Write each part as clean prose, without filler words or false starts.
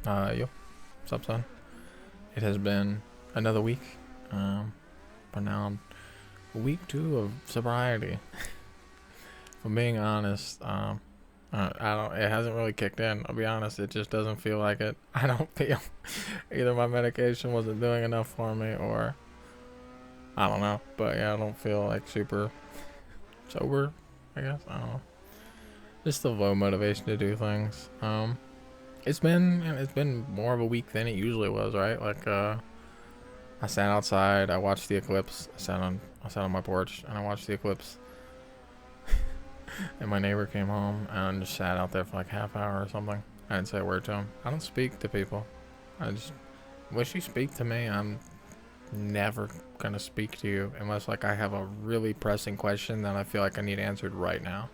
Yo, what's up, son? It has been another week, but now week two of sobriety. If I'm being honest, I don't. It hasn't really kicked in. I'll be honest. It just doesn't feel like it. I don't feel either my medication wasn't doing enough for me, or I don't know. But yeah, I don't feel like super sober. I guess I don't know. Just a low motivation to do things. It's been more of a week than it usually was, right? Like I sat outside. I watched the eclipse. I sat on my porch and I watched the eclipse. And my neighbor came home and just sat out there for like half hour or something. I didn't say a word to him. I don't speak to people. I just wish you speak to me. I'm never gonna speak to you unless like I have a really pressing question that I feel like I need answered right now.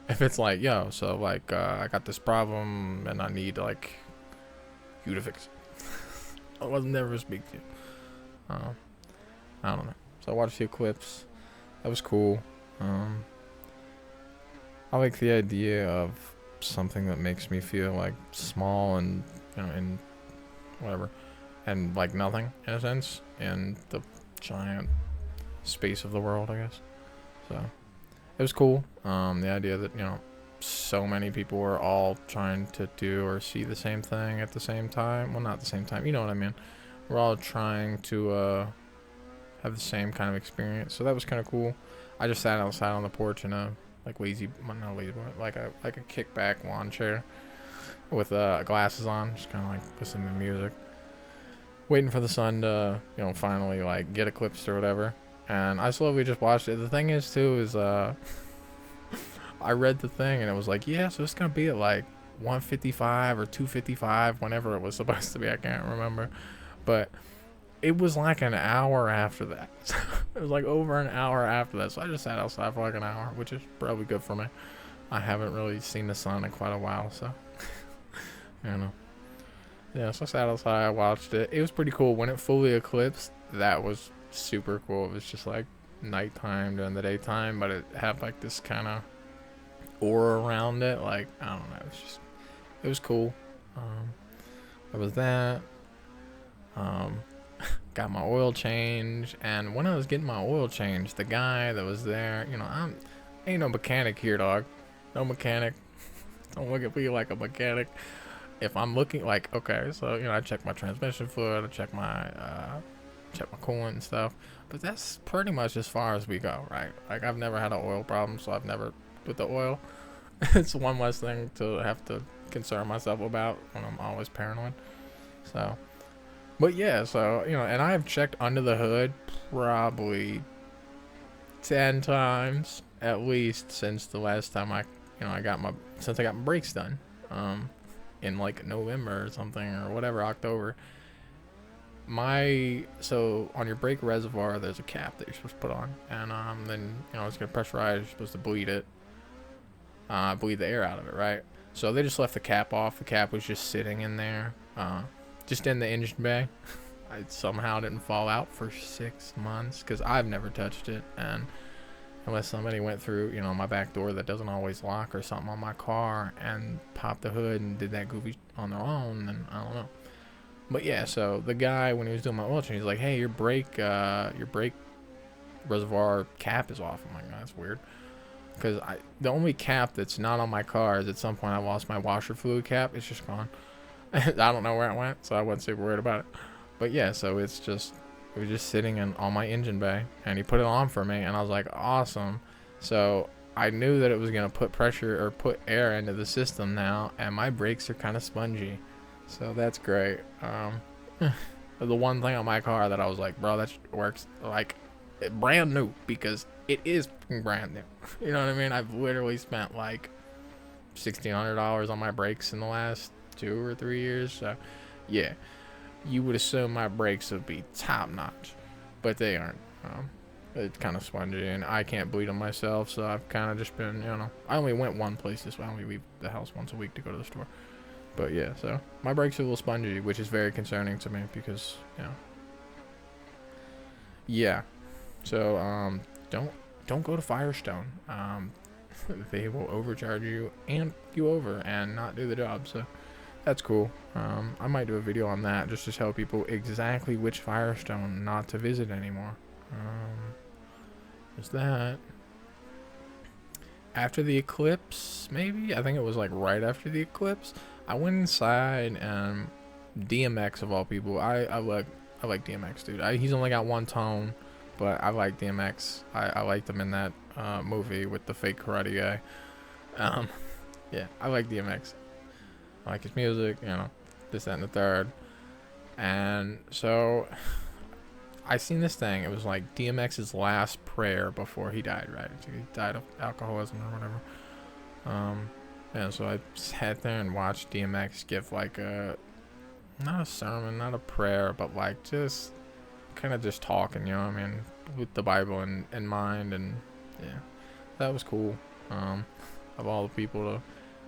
If it's like, yo, so like I got this problem and I need like you to fix it. I will never speak to you. Uh, I don't know. So I watched the eclipse. That was cool. Um, I like the idea of something that makes me feel like small and and whatever, and like nothing in a sense in the giant space of the world, I guess. So it was cool. The idea that so many people were all trying to do or see the same thing at the same time. Well, not at the same time. You know what I mean? We're all trying to have the same kind of experience. So that was kind of cool. I just sat outside on the porch in a like lazy, well, not lazy, but like a kickback lawn chair with glasses on, just kind of like listening to music, waiting for the sun to finally like get eclipsed or whatever. And I slowly just watched it. The thing is too is I read the thing and it was like, yeah, so it's gonna be at like 1:55 or 2:55 whenever it was supposed to be. I can't remember, but it was like an hour after that. It was like over an hour after that. So I just sat outside for like an hour, which is probably good for me. I haven't really seen the sun in quite a while, so you know. Yeah, so I sat outside, I watched it. It was pretty cool. When it fully eclipsed, that was super cool. It was just like nighttime during the daytime, but it had like this kind of aura around it. Like, I don't know. It was cool. Um, there was that. Um, got my oil change, and when I was getting my oil change, the guy that was there, I'm ain't no mechanic here, dog. No mechanic. Don't look at me like a mechanic. If I'm looking like, okay, so I check my transmission fluid, I check my coolant and stuff, but that's pretty much as far as we go, right? Like I've never had an oil problem, so I've never with the oil. It's one less thing to have to concern myself about when I'm always paranoid. So but yeah, so and I've checked under the hood probably 10 times at least since the last time I got my since I got my brakes done, in like November or something or whatever, October. So on your brake reservoir, there's a cap that you're supposed to put on, and then it's gonna pressurize. You're supposed to bleed it, bleed the air out of it, right? So they just left the cap off. The cap was just sitting in there, just in the engine bay. It somehow didn't fall out for 6 months because I've never touched it, and unless somebody went through my back door that doesn't always lock or something on my car and popped the hood and did that goofy on their own, then I don't know. But yeah, so the guy, when he was doing my oil change, he's like, hey, your brake reservoir cap is off. I'm like, oh, that's weird, because the only cap that's not on my car is at some point I lost my washer fluid cap. It's just gone. I don't know where it went, so I wasn't super worried about it. But yeah, so it was just sitting in on my engine bay, and he put it on for me, and I was like, awesome. So I knew that it was gonna put pressure or put air into the system now, and my brakes are kind of spongy, so that's great. The one thing on my car that I was like, bro, that works like brand new, because it is brand new. You know what I mean? I've literally spent like $1,600 on my brakes in the last 2 or 3 years, so yeah, you would assume my brakes would be top notch, but they aren't. It's kind of spongy, and I can't bleed them myself, so I've kind of just been, I only went one place this week. I only leave the house once a week to go to the store. But yeah, so my brakes are a little spongy, which is very concerning to me because, yeah. So don't go to Firestone. They will overcharge you and you over and not do the job. So that's cool. I might do a video on that just to tell people exactly which Firestone not to visit anymore. Is that after the eclipse? Maybe, I think it was like right after the eclipse. I went inside and DMX of all people. I like DMX, dude. He's only got one tone, but I like DMX. I liked him in that movie with the fake karate guy. Yeah, I like DMX. I like his music, this, that, and the third. And so I seen this thing. It was like DMX's last prayer before he died, right? He died of alcoholism or whatever. And so I sat there and watched DMX give like not a sermon, not a prayer, but like just kind of just talking, with the Bible in mind. And yeah, that was cool. Of all the people to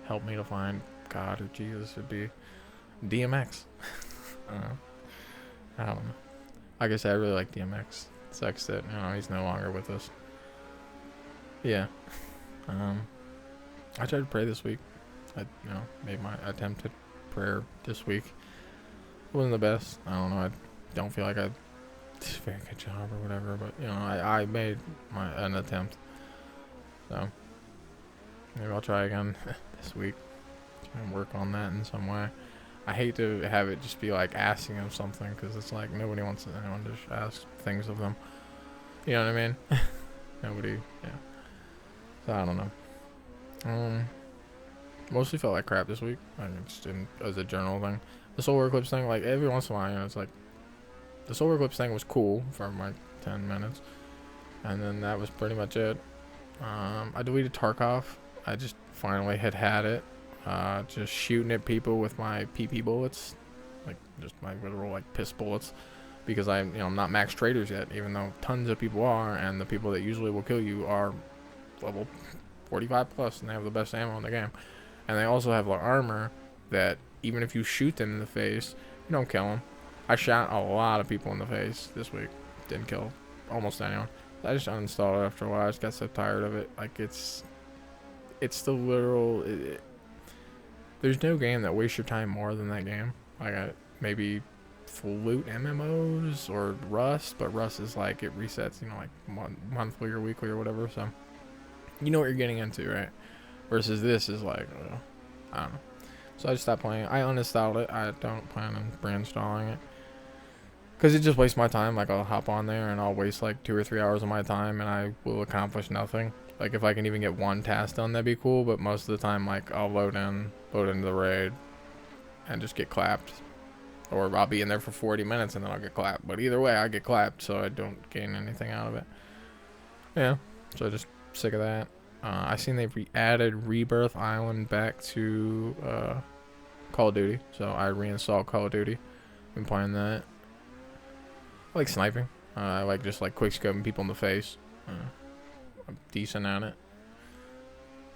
help me to find God or Jesus, would be DMX. I don't know. Like I said, I really like DMX. It sucks that he's no longer with us. Yeah. I tried to pray this week. I made my attempted prayer this week. It wasn't the best. I don't know. I don't feel like I did a very good job or whatever, but I made an attempt. So maybe I'll try again this week. Try and work on that in some way. I hate to have it just be like asking them something, because it's like nobody wants anyone to just ask things of them. You know what I mean? Nobody, yeah. So I don't know. Mostly felt like crap this week. I just didn't, as a general thing. The solar eclipse thing, like every once in a while, it's like the solar eclipse thing was cool for like 10 minutes, and then that was pretty much it. I deleted Tarkov. I just finally had it. Just shooting at people with my PP bullets, like just my literal like piss bullets, because I'm not max traders yet, even though tons of people are, and the people that usually will kill you are level 45 plus, and they have the best ammo in the game, and they also have like armor that even if you shoot them in the face, you don't kill them. I shot a lot of people in the face this week, didn't kill almost anyone. I just uninstalled it after a while. I just got so tired of it. Like it's the literal. There's no game that wastes your time more than that game. Like maybe full loot MMOs or Rust, but Rust is like it resets, like monthly or weekly or whatever. So you know what you're getting into, right? Versus this is like, I don't know. So I just stopped playing. I uninstalled it. I don't plan on reinstalling it, because it just wastes my time. Like I'll hop on there and I'll waste like 2 or 3 hours of my time, and I will accomplish nothing. Like if I can even get one task done, that'd be cool. But most of the time, like I'll load into the raid and just get clapped, or I'll be in there for 40 minutes and then I'll get clapped. But either way, I get clapped, so I don't gain anything out of it. Yeah, so I'm just sick of that. I seen they've added Rebirth Island back to Call of Duty, so I reinstalled Call of Duty. Been playing that. I like sniping. I like just like quick scoping people in the face. I'm decent at it.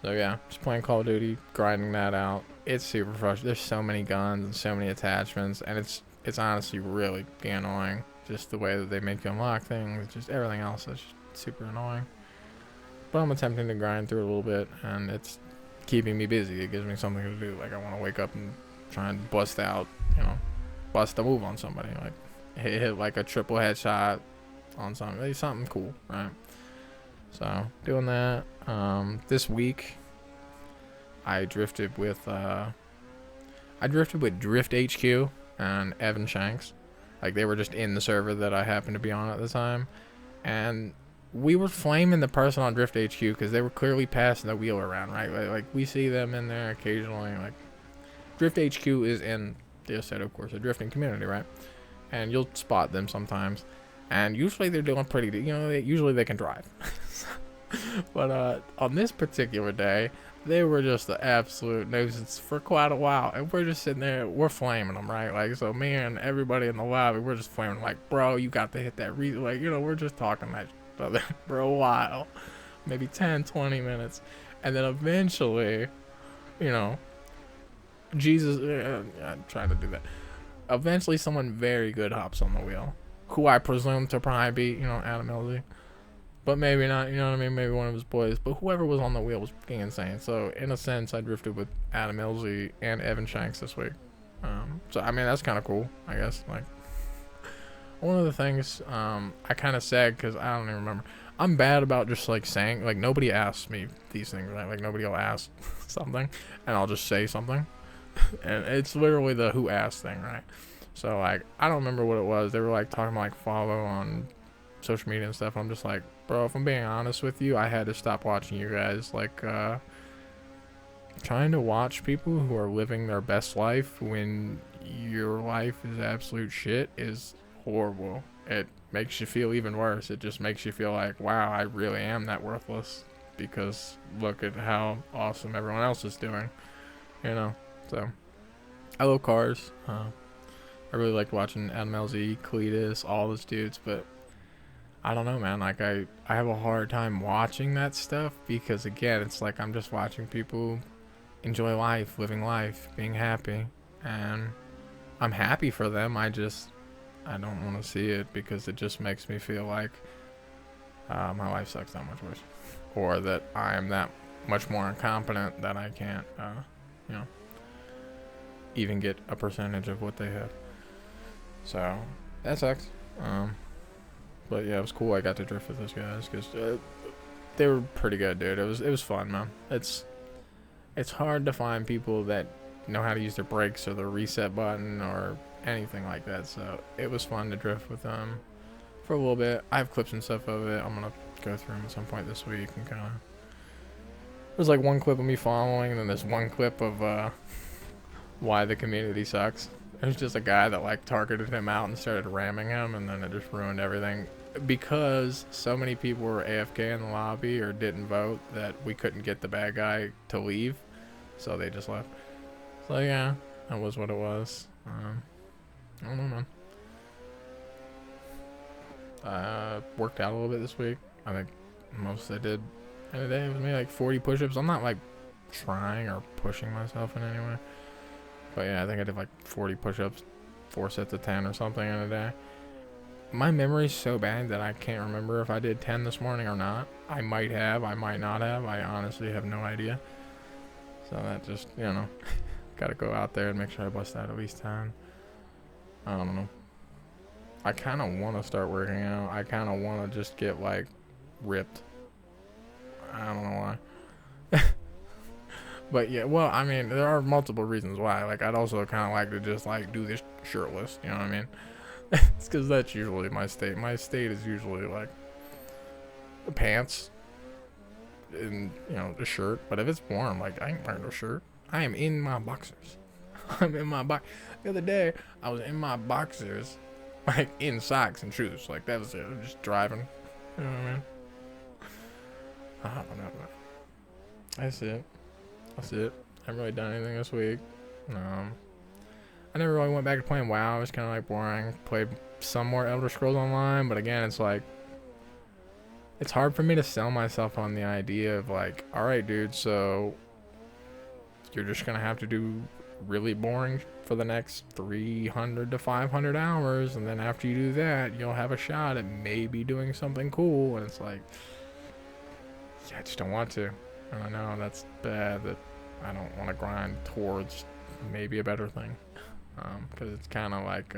So yeah, just playing Call of Duty, grinding that out. It's super frustrating. There's so many guns and so many attachments, and it's honestly really annoying. Just the way that they make you unlock things, just everything else is just super annoying. But I'm attempting to grind through it a little bit, and it's keeping me busy. It gives me something to do. Like I want to wake up and try and bust out, bust a move on somebody. Like hit like a triple headshot on something. Something cool, right? So doing that. This week I drifted with Drift HQ and Evan Shanks. Like they were just in the server that I happened to be on at the time, and we were flaming the person on Drift HQ because they were clearly passing the wheel around, right? Like we see them in there occasionally. Like Drift HQ is in the set, of course, a drifting community, right? And you'll spot them sometimes, and usually they're doing pretty good. Usually they can drive. But on this particular day, they were just the absolute nuisance for quite a while, and we're just sitting there, we're flaming them, right? Like, so me and everybody in the lobby, we're just flaming, like, bro, you got to hit that we're just talking that for a while, maybe 10-20 minutes, and then eventually, Jesus, I'm trying to do that. Eventually, someone very good hops on the wheel, who I presume to probably be, Adam Elzy. But maybe not, you know what I mean? Maybe one of his boys. But whoever was on the wheel was fucking insane. So, in a sense, I drifted with Adam Elzy and Evan Shanks this week. So I mean that's kind of cool, I guess. Like one of the things I kind of said because I don't even remember. I'm bad about just like saying like nobody asks me these things, right? Like nobody will ask something, and I'll just say something, and it's literally the who asked thing, right? So like I don't remember what it was. They were like talking about like follow on social media and stuff. I'm just like, bro, if I'm being honest with you, I had to stop watching you guys. Like trying to watch people who are living their best life when your life is absolute shit is horrible. It makes you feel even worse. It just makes you feel like, wow, I really am that worthless because look at how awesome everyone else is doing, you know? So, I love cars. I really like watching Adam LZ, Cletus, all those dudes, but I don't know, man. Like, I have a hard time watching that stuff because, again, it's like I'm just watching people enjoy life, living life, being happy, and I'm happy for them. I don't want to see it because it just makes me feel like my life sucks that much worse, or that I'm that much more incompetent that I can't, you know, even get a percentage of what they have. So that sucks. But yeah, it was cool. I got to drift with those guys because they were pretty good, dude. It was fun, man. It's hard to find people that know how to use their brakes or the reset button or anything like that. So it was fun to drift with them for a little bit. I have clips and stuff of it. I'm gonna go through them at some point this week and kind of. There's like one clip of me following, and then there's one clip of why the community sucks. There's just a guy that like targeted him out and started ramming him, and then it just ruined everything because so many people were AFK in the lobby or didn't vote that we couldn't get the bad guy to leave, so they just left. So yeah, that was what it was. I don't know, man. Worked out a little bit this week. I think most I did in a day was maybe like 40 push-ups. I'm not like trying or pushing myself in any way. But yeah, I think I did like 40 push-ups, 4 sets of 10 or something in a day. My memory's so bad that I can't remember if I did 10 this morning or not. I might have, I might not have. I honestly have no idea. So that just, you know, gotta go out there and make sure I bust out at least 10. I don't know. I kind of want to start working out. I kind of want to just get like ripped. I don't know why. But yeah, well, I mean, there are multiple reasons why. Like, I'd also kind of like to just like do this shirtless. You know what I mean? It's because that's usually my state. My state is usually like the pants and, you know, the shirt. But if it's warm, like, I ain't wearing no shirt. I am in my boxers. I'm in my box. The other day, I was in my boxers, like in socks and shoes. Like, that was it. I'm just driving. You know what I mean? I don't know. That's it. That's it. I haven't really done anything this week. I never really went back to playing WoW. It was kind of like boring. Played some more Elder Scrolls Online, but again, it's like, it's hard for me to sell myself on the idea of like, all right, dude, so you're just going to have to do really boring for the next 300 to 500 hours, and then after you do that, you'll have a shot at maybe doing something cool. And it's like, yeah, I just don't want to. And I know that's bad, that I don't want to grind towards maybe a better thing. Because it's kind of like,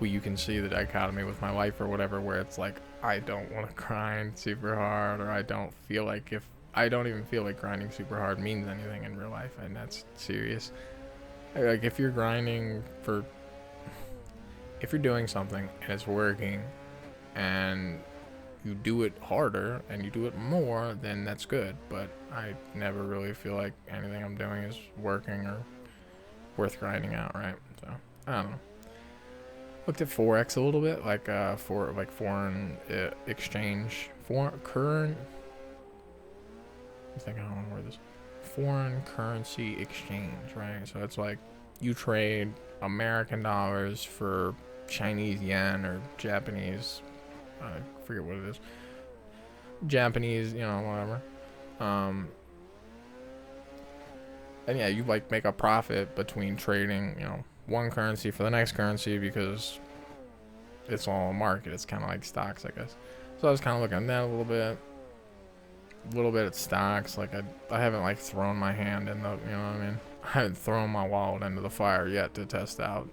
well, you can see the dichotomy with my life or whatever, where it's like, I don't want to grind super hard, or I don't even feel like grinding super hard means anything in real life, and that's serious. Like, if you're grinding if you're doing something and it's working, and you do it harder and you do it more, then that's good. But I never really feel like anything I'm doing is working or worth grinding out, right? So I don't know. Looked at Forex a little bit, like foreign exchange, current. I think I don't know where this foreign currency exchange, right? So it's like you trade American dollars for Chinese yen or Japanese. I forget what it is. Japanese, you know, whatever. And yeah, you like make a profit between trading, you know, one currency for the next currency because it's all a market. It's kind of like stocks, I guess. So I was kind of looking at that a little bit at stocks. Like I haven't like thrown my hand in the, you know what I mean? I haven't thrown my wallet into the fire yet to test out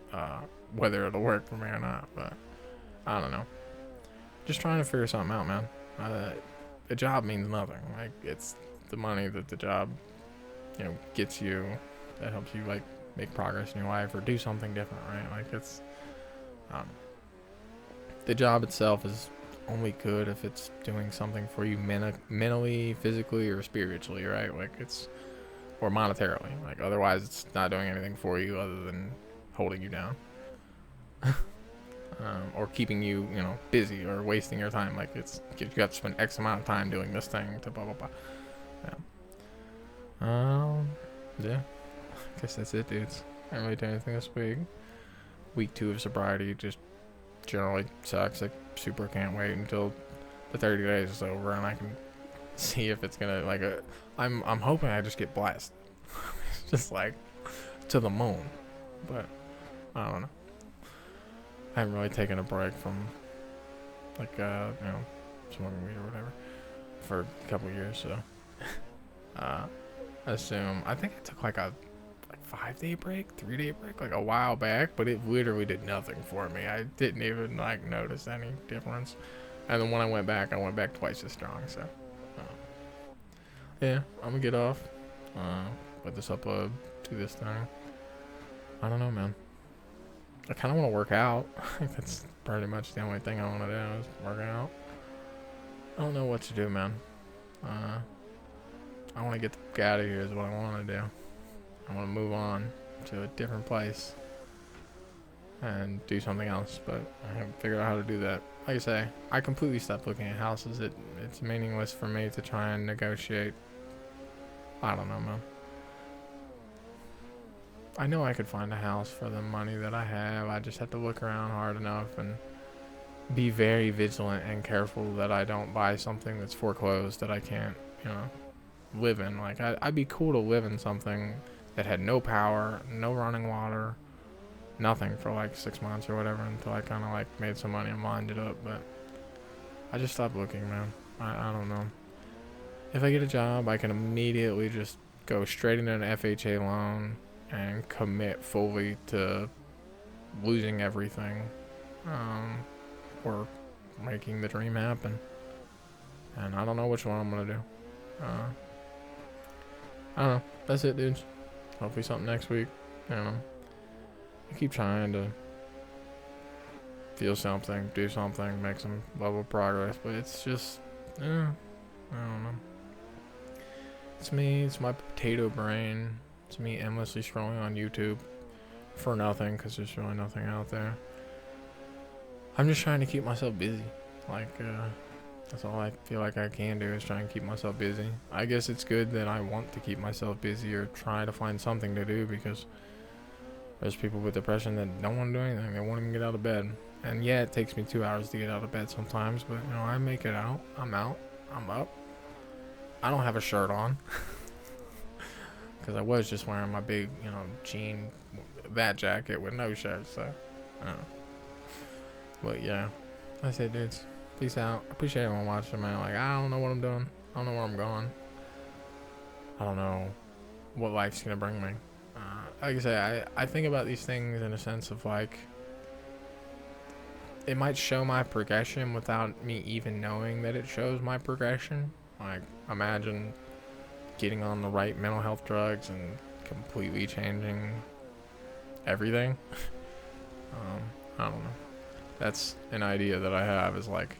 whether it'll work for me or not. But I don't know. Just trying to figure something out, man. A job means nothing. Like, it's the money that the job, gets you, that helps you like make progress in your life or do something different, right? Like, it's the job itself is only good if it's doing something for you mentally, physically, or spiritually, right? Like, or monetarily. Like, otherwise it's not doing anything for you other than holding you down. Or keeping you, busy or wasting your time. Like, you have to spend X amount of time doing this thing to blah, blah, blah. Yeah. I guess that's it, dudes. I haven't really done anything this week. Week 2 of sobriety just generally sucks. I super can't wait until the 30 days is over and I can see if it's gonna, like, I'm hoping I just get blasted. Just like to the moon. But I don't know. I haven't really taken a break from like smoking weed or whatever for a couple years, so I think I took like a 5-day break, 3-day break, like a while back, but it literally did nothing for me. I didn't even like notice any difference. And then when I went back twice as strong. So yeah, I'm gonna get off. Put this upload to this thing. I don't know, man. I kind of want to work out. That's pretty much the only thing I want to do is work out. I don't know what to do, man. I want to get the fuck out of here is what I want to do. I want to move on to a different place and do something else, but I haven't figured out how to do that. Like I say, I completely stopped looking at houses. It's meaningless for me to try and negotiate. I don't know, man. I know I could find a house for the money that I have. I just have to look around hard enough and be very vigilant and careful that I don't buy something that's foreclosed that I can't, live in. Like, I'd be cool to live in something that had no power, no running water, nothing for like 6 months or whatever until I kind of like made some money and lined it up. But I just stopped looking, man. I don't know. If I get a job, I can immediately just go straight into an FHA loan and commit fully to losing everything, or making the dream happen. And I don't know which one I'm gonna do. I don't know. That's it, dudes. Hopefully something next week. I don't know. I keep trying to feel something, do something, make some level of progress, but it's just, I don't know. It's me. It's my potato brain. It's me endlessly scrolling on YouTube for nothing because there's really nothing out there. I'm just trying to keep myself busy. Like, that's all I feel like I can do is try and keep myself busy. I guess it's good that I want to keep myself busy or try to find something to do because there's people with depression that don't want to do anything. They won't even get out of bed. And yeah, it takes me 2 hours to get out of bed sometimes, but I make it out. I'm out. I'm up. I don't have a shirt on. Because I was just wearing my big, jean, that jacket with no shirt, so, But yeah, that's it, dudes. Peace out. Appreciate everyone watching, man. Like, I don't know what I'm doing. I don't know where I'm going. I don't know what life's gonna bring me. Like I say, I think about these things in a sense of like, it might show my progression without me even knowing that it shows my progression. Like, imagine getting on the right mental health drugs and completely changing everything. I don't know. That's an idea that I have is like,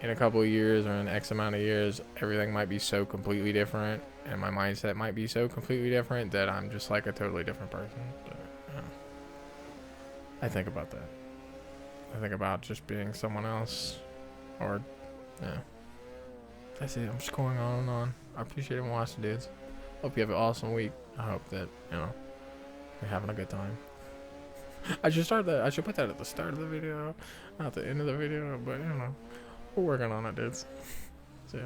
in a couple of years or in X amount of years, everything might be so completely different and my mindset might be so completely different that I'm just like a totally different person. But, I think about that. I think about just being someone else or, That's it. I'm just going on and on. I appreciate everyone watching, dudes. Hope you have an awesome week. I hope that, you're having a good time. I should start that. I should put that at the start of the video, not the end of the video, but, we're working on it, dudes. So, yeah.